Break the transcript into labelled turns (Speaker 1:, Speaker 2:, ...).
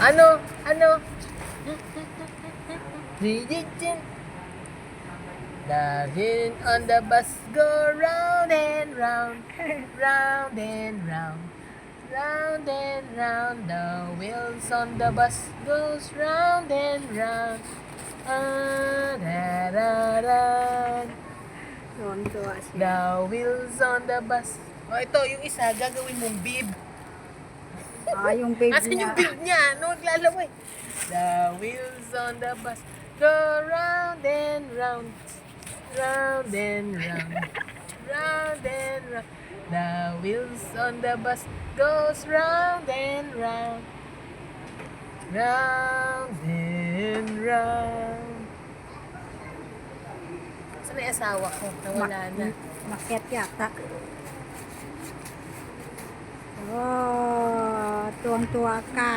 Speaker 1: Ano? Ano? Religion. The wind on the bus go round and round, round and round, round and round. The wheels on the bus goes round and round. Ah, da, da, da.
Speaker 2: Tuwan-tuwa siya.
Speaker 1: The wheels on the bus. Oh, ito yung isa gagawin mong bib.
Speaker 2: Yung babe
Speaker 1: Asan
Speaker 2: niya.
Speaker 1: yung bib niya? Ano naglalaway? The wheels on the bus go round and round, round and round, round and round. The wheels on the bus goes round and round, round and round. Saan na yung asawa ko? Nawala na.
Speaker 2: Makyat yata. Oh, tuwang-tuwa ka.